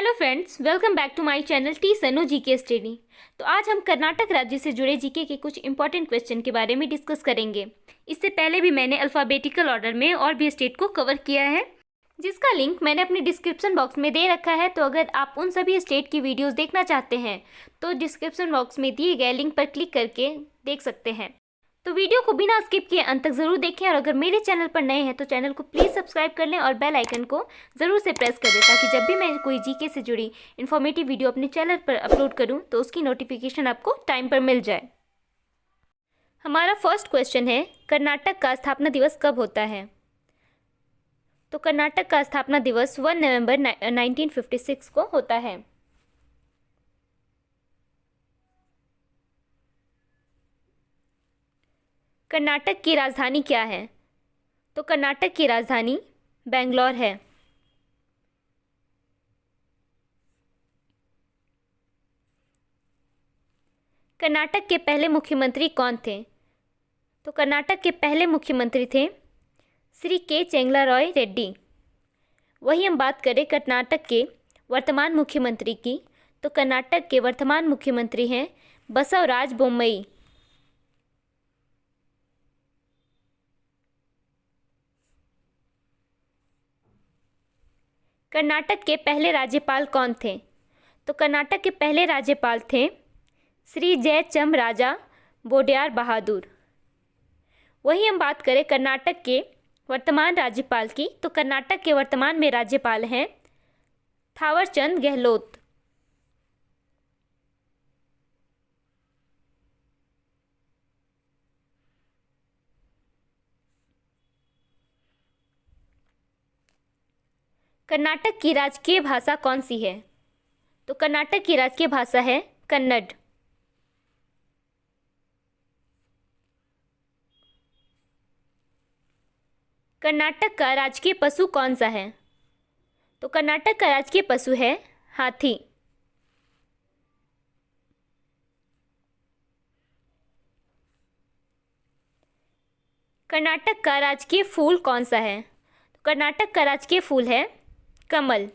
Hello friends, welcome back to my channel T सनु GK study. तो आज हम कर्नाटक राज्य से जुड़े जीके के कुछ इंपॉर्टेंट क्वेश्चन के बारे में डिस्कस करेंगे। इससे पहले भी मैंने अल्फ़ाबेटिकल ऑर्डर में और भी स्टेट को कवर किया है, जिसका लिंक मैंने अपने डिस्क्रिप्शन बॉक्स में दे रखा है। तो अगर आप उन सभी स्टेट की वीडियोज़ देखना चाहते हैं तो डिस्क्रिप्शन बॉक्स में दिए गए लिंक पर क्लिक करके देख सकते हैं। तो वीडियो को बिना स्किप किए अंत तक ज़रूर देखें, और अगर मेरे चैनल पर नए हैं तो चैनल को प्लीज़ सब्सक्राइब कर लें और बेल आइकन को ज़रूर से प्रेस कर दें, ताकि जब भी मैं कोई जीके से जुड़ी इन्फॉर्मेटिव वीडियो अपने चैनल पर अपलोड करूं तो उसकी नोटिफिकेशन आपको टाइम पर मिल जाए। हमारा फर्स्ट क्वेश्चन है, कर्नाटक का स्थापना दिवस कब होता है? तो कर्नाटक का स्थापना दिवस 1 नवंबर 1956 को होता है। कर्नाटक की राजधानी क्या है? तो कर्नाटक की राजधानी बेंगलोर है। कर्नाटक के पहले मुख्यमंत्री कौन थे? तो कर्नाटक के पहले मुख्यमंत्री थे श्री के चेंगलाराय रेड्डी। वही हम बात करें कर्नाटक के वर्तमान मुख्यमंत्री की, तो कर्नाटक के वर्तमान मुख्यमंत्री हैं बसवराज बोम्मई। कर्नाटक के पहले राज्यपाल कौन थे? तो कर्नाटक के पहले राज्यपाल थे श्री जयचमराजा वोडेयार बहादुर। वही हम बात करें कर्नाटक के वर्तमान राज्यपाल की, तो कर्नाटक के वर्तमान में राज्यपाल हैं थावरचंद गहलोत। कर्नाटक की राजकीय भाषा कौन सी है? तो कर्नाटक की राजकीय भाषा है कन्नड़। कर्नाटक का राजकीय पशु कौन सा है? तो कर्नाटक का राजकीय पशु है हाथी। कर्नाटक का राजकीय फूल कौन सा है? तो कर्नाटक का राजकीय फूल है कमल।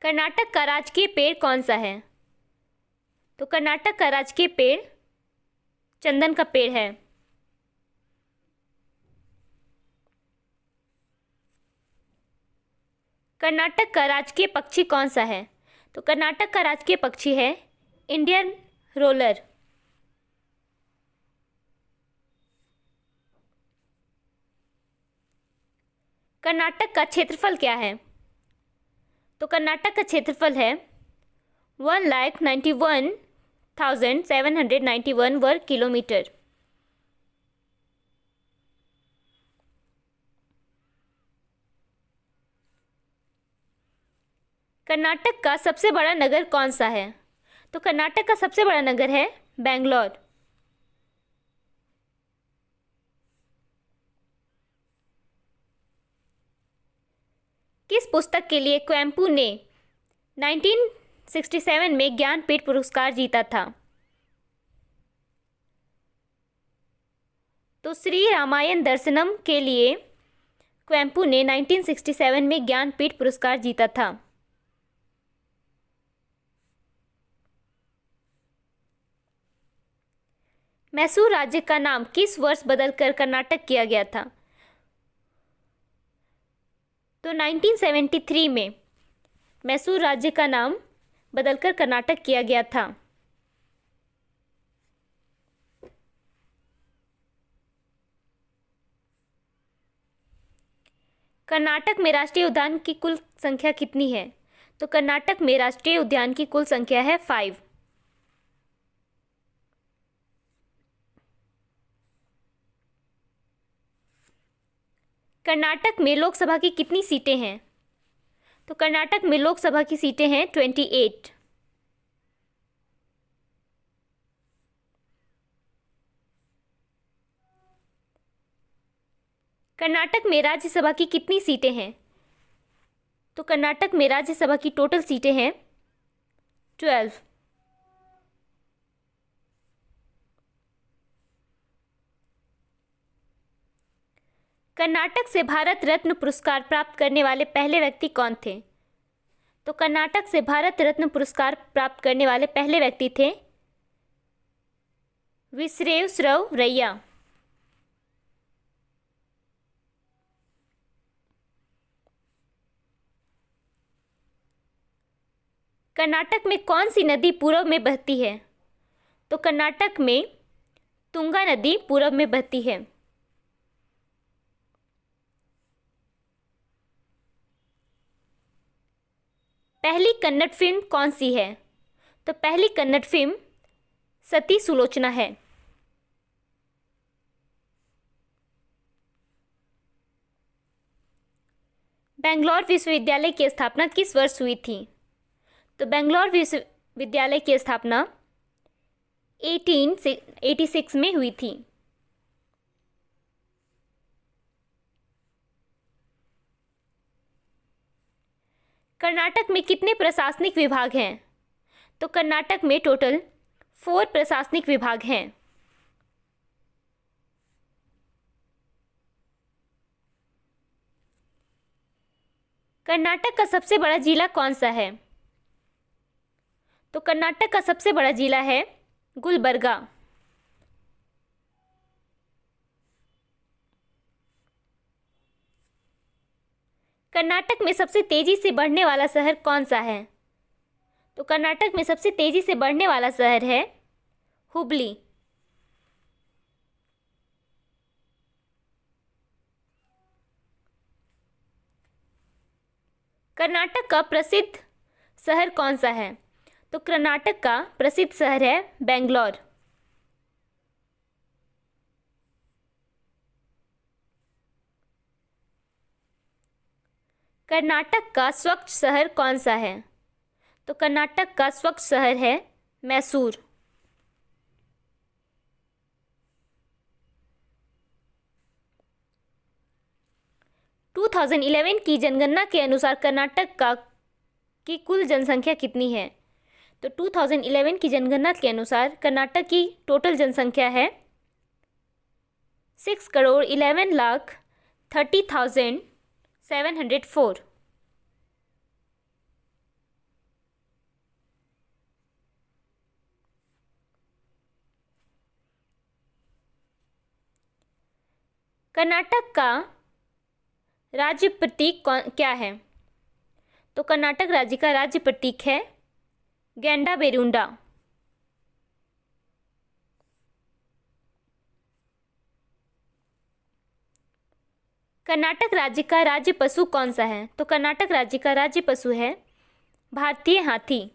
कर्नाटक का राजकीय पेड़ कौन सा है? तो कर्नाटक का राजकीय पेड़ चंदन का पेड़ है। कर्नाटक का राजकीय पक्षी कौन सा है? तो कर्नाटक का राजकीय पक्षी है इंडियन रोलर। कर्नाटक का क्षेत्रफल क्या है? तो कर्नाटक का क्षेत्रफल है 1,91,791 वर्ग किलोमीटर। कर्नाटक का सबसे बड़ा नगर कौन सा है? तो कर्नाटक का सबसे बड़ा नगर है बेंगलोर। किस पुस्तक के लिए क्वेम्पू ने 1967 में ज्ञानपीठ पुरस्कार जीता था? तो श्री रामायण दर्शनम के लिए क्वेम्पू ने 1967 में ज्ञानपीठ पुरस्कार जीता था। मैसूर राज्य का नाम किस वर्ष बदलकर कर्नाटक किया गया था? तो 1973 में मैसूर राज्य का नाम बदलकर कर्नाटक किया गया था। कर्नाटक में राष्ट्रीय उद्यान की कुल संख्या कितनी है? तो कर्नाटक में राष्ट्रीय उद्यान की कुल संख्या है 5। कर्नाटक में लोकसभा की कितनी सीटें हैं? तो कर्नाटक में लोकसभा की सीटें हैं 28। कर्नाटक में राज्यसभा की कितनी सीटें हैं? तो कर्नाटक में राज्यसभा की टोटल सीटें हैं 12। कर्नाटक से भारत रत्न पुरस्कार प्राप्त करने वाले पहले व्यक्ति कौन थे? तो कर्नाटक से भारत रत्न पुरस्कार प्राप्त करने वाले पहले व्यक्ति थे विश्वेश्वरैया। कर्नाटक में कौन सी नदी पूर्व में बहती है? तो कर्नाटक में तुंगा नदी पूर्व में बहती है। पहली कन्नड़ फिल्म कौन सी है? तो पहली कन्नड़ फिल्म सती सुलोचना है। बेंगलोर विश्वविद्यालय की स्थापना किस वर्ष हुई थी? तो बेंगलोर विश्वविद्यालय की स्थापना 1886 में हुई थी। कर्नाटक में कितने प्रशासनिक विभाग हैं? तो कर्नाटक में टोटल 4 प्रशासनिक विभाग हैं। कर्नाटक का सबसे बड़ा जिला कौन सा है? तो कर्नाटक का सबसे बड़ा जिला है गुलबर्गा। कर्नाटक में सबसे तेजी से बढ़ने वाला शहर कौन सा है? तो कर्नाटक में सबसे तेजी से बढ़ने वाला शहर है हुबली। कर्नाटक का प्रसिद्ध शहर कौन सा है? तो कर्नाटक का प्रसिद्ध शहर है बेंगलोर। कर्नाटक का स्वच्छ शहर कौन सा है? तो कर्नाटक का स्वच्छ शहर है मैसूर। टू 2011 की जनगणना के अनुसार कर्नाटक की कुल जनसंख्या कितनी है? तो 2011 की जनगणना के अनुसार कर्नाटक की टोटल जनसंख्या है 6,11,30,704। कर्नाटक का राज्य प्रतीक क्या है? तो कर्नाटक राज्य का राज्य प्रतीक है गेंडा बेरुंडा। कर्नाटक राज्य का राज्य पशु कौन सा है? तो कर्नाटक राज्य का राज्य पशु है भारतीय हाथी।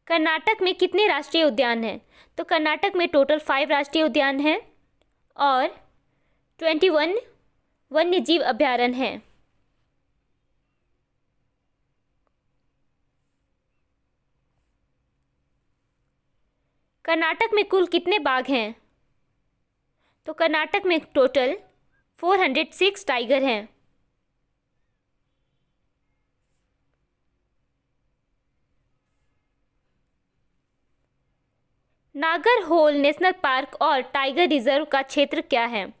कर्नाटक में कितने राष्ट्रीय उद्यान हैं? तो कर्नाटक में टोटल 5 राष्ट्रीय उद्यान हैं और 21 वन्य जीव अभयारण्य हैं। कर्नाटक में कुल कितने बाघ हैं? तो कर्नाटक में टोटल 406 टाइगर हैं। नागरहोल नेशनल पार्क और टाइगर रिजर्व का क्षेत्र क्या है?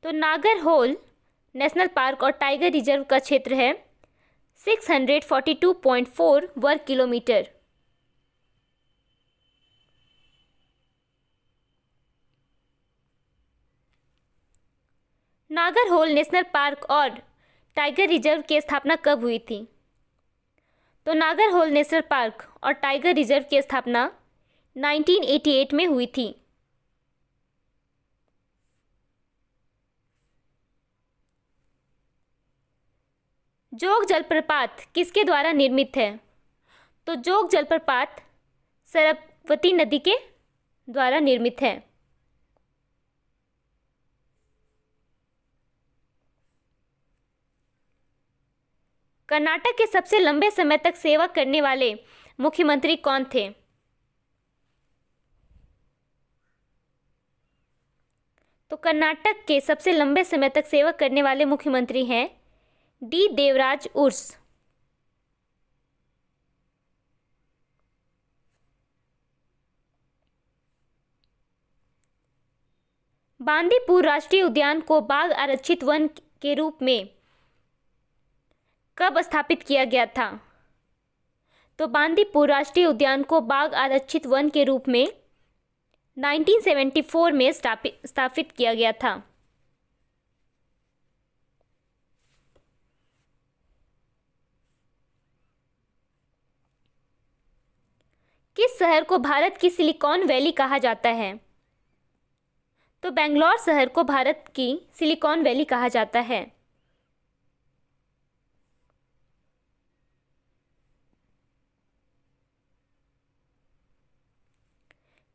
तो नागरहोल नेशनल पार्क और टाइगर रिजर्व का क्षेत्र है 642.4 वर्ग किलोमीटर। नागरहोल नेशनल पार्क और टाइगर रिजर्व की स्थापना कब हुई थी? तो नागरहोल नेशनल पार्क और टाइगर रिजर्व की स्थापना 1988 में हुई थी। जोग जलप्रपात किसके द्वारा निर्मित है? तो जोग जलप्रपात सरस्वती नदी के द्वारा निर्मित है। कर्नाटक के सबसे लंबे समय तक सेवा करने वाले मुख्यमंत्री कौन थे? तो कर्नाटक के सबसे लंबे समय तक सेवा करने वाले मुख्यमंत्री हैं डी देवराज उर्स। बांदीपुर राष्ट्रीय उद्यान को बाघ आरक्षित वन के रूप में कब स्थापित किया गया था? तो बांदीपुर राष्ट्रीय उद्यान को बाघ आरक्षित वन के रूप में 1974 में स्थापित किया गया था। किस शहर को भारत की सिलिकॉन वैली कहा जाता है? तो बेंगलौर शहर को भारत की सिलिकॉन वैली कहा जाता है।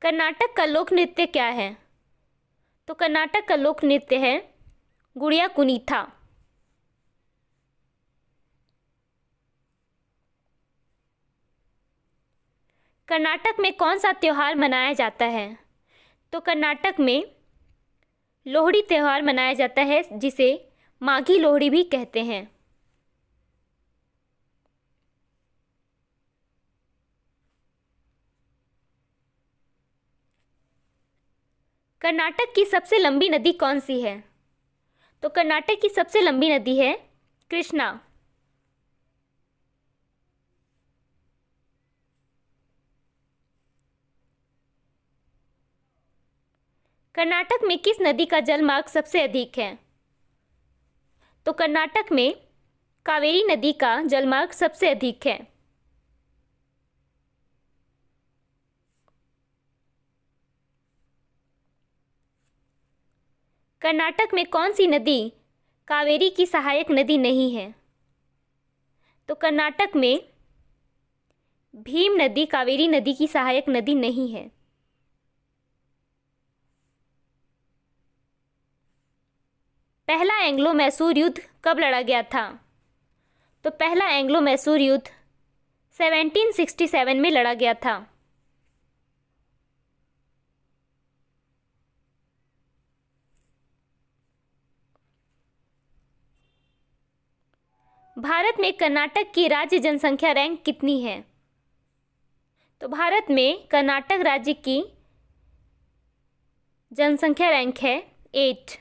कर्नाटक का लोक नृत्य क्या है? तो कर्नाटक का लोक नृत्य है गुड़िया कुनीथा। कर्नाटक में कौन सा त्योहार मनाया जाता है? तो कर्नाटक में लोहड़ी त्योहार मनाया जाता है, जिसे माघी लोहड़ी भी कहते हैं। कर्नाटक की सबसे लंबी नदी कौन सी है? तो कर्नाटक की सबसे लंबी नदी है कृष्णा। कर्नाटक में किस नदी का जलमार्ग सबसे अधिक है? तो कर्नाटक में कावेरी नदी का जलमार्ग सबसे अधिक है। कर्नाटक में कौन सी नदी कावेरी की सहायक नदी नहीं है? तो कर्नाटक में भीम नदी कावेरी नदी की सहायक नदी नहीं है। पहला एंग्लो मैसूर युद्ध कब लड़ा गया था? तो पहला एंग्लो मैसूर युद्ध 1767 में लड़ा गया था। भारत में कर्नाटक की राज्य जनसंख्या रैंक कितनी है? तो भारत में कर्नाटक राज्य की जनसंख्या रैंक है 8।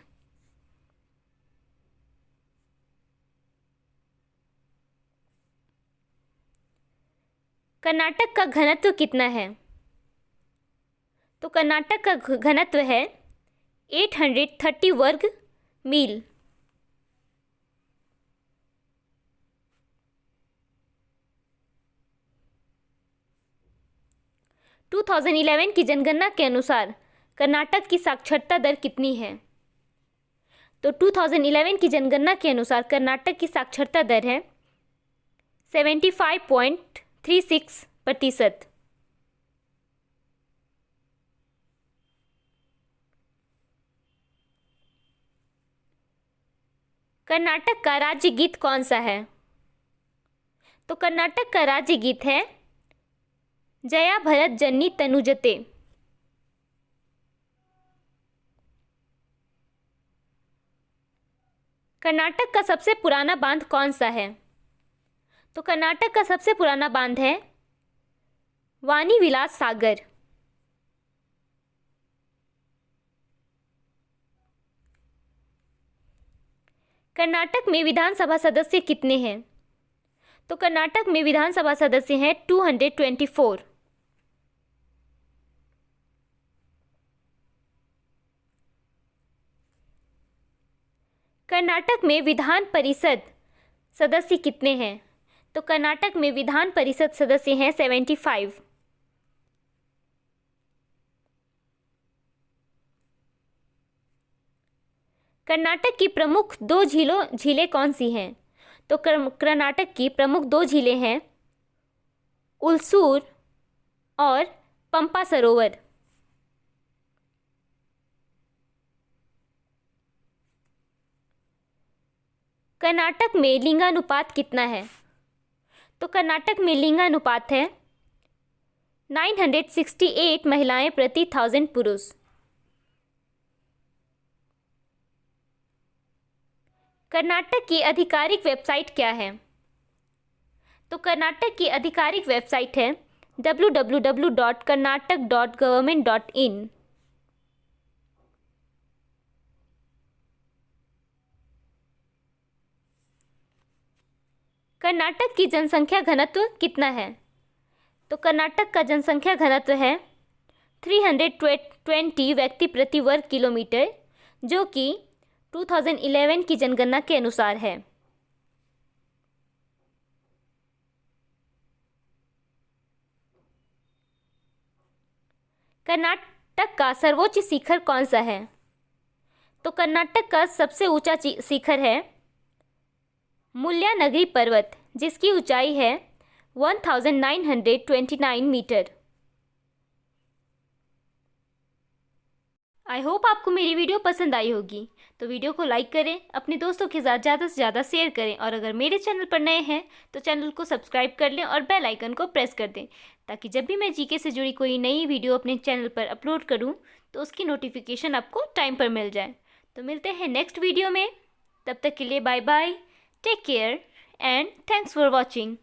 कर्नाटक का घनत्व कितना है? तो कर्नाटक का घनत्व है 830 वर्ग मील। टू 2011 की जनगणना के अनुसार कर्नाटक की साक्षरता दर कितनी है? तो 2011 की जनगणना के अनुसार कर्नाटक की साक्षरता दर है 75.36%। कर्नाटक का राज्य गीत कौन सा है? तो कर्नाटक का राज्य गीत है जया भरत जन्नी तनुजते। कर्नाटक का सबसे पुराना बांध कौन सा है? तो कर्नाटक का सबसे पुराना बांध है वानी विलास सागर। कर्नाटक में विधानसभा सदस्य कितने हैं? तो कर्नाटक में विधानसभा सदस्य हैं 224। कर्नाटक में विधान परिषद सदस्य कितने हैं? तो कर्नाटक में विधान परिषद सदस्य हैं 75। कर्नाटक की प्रमुख 2 झीलें कौन सी हैं? तो कर्नाटक की प्रमुख 2 झीलें हैं उलसूर और पंपा सरोवर। कर्नाटक में लिंगानुपात कितना है? तो कर्नाटक में लिंगानुपात है 968 महिलाएं प्रति 1000 पुरुष। कर्नाटक की आधिकारिक वेबसाइट क्या है? तो कर्नाटक की आधिकारिक वेबसाइट है www.karnatak.government.in। कर्नाटक की जनसंख्या घनत्व कितना है? तो कर्नाटक का जनसंख्या घनत्व है 320 व्यक्ति प्रति वर्ग किलोमीटर, जो कि 2011 की जनगणना के अनुसार है। कर्नाटक का सर्वोच्च शिखर कौन सा है? तो कर्नाटक का सबसे ऊंचा शिखर है मुल्यानगिरी पर्वत, जिसकी ऊंचाई है 1929 मीटर। आई होप आपको मेरी वीडियो पसंद आई होगी, तो वीडियो को लाइक करें, अपने दोस्तों के साथ ज़्यादा से ज़्यादा शेयर करें, और अगर मेरे चैनल पर नए हैं तो चैनल को सब्सक्राइब कर लें और बेल आइकन को प्रेस कर दें, ताकि जब भी मैं जीके से जुड़ी कोई नई वीडियो अपने चैनल पर अपलोड करूं तो उसकी नोटिफिकेशन आपको टाइम पर मिल जाए। तो मिलते हैं नेक्स्ट वीडियो में, तब तक के लिए bye bye, take care and thanks for watching.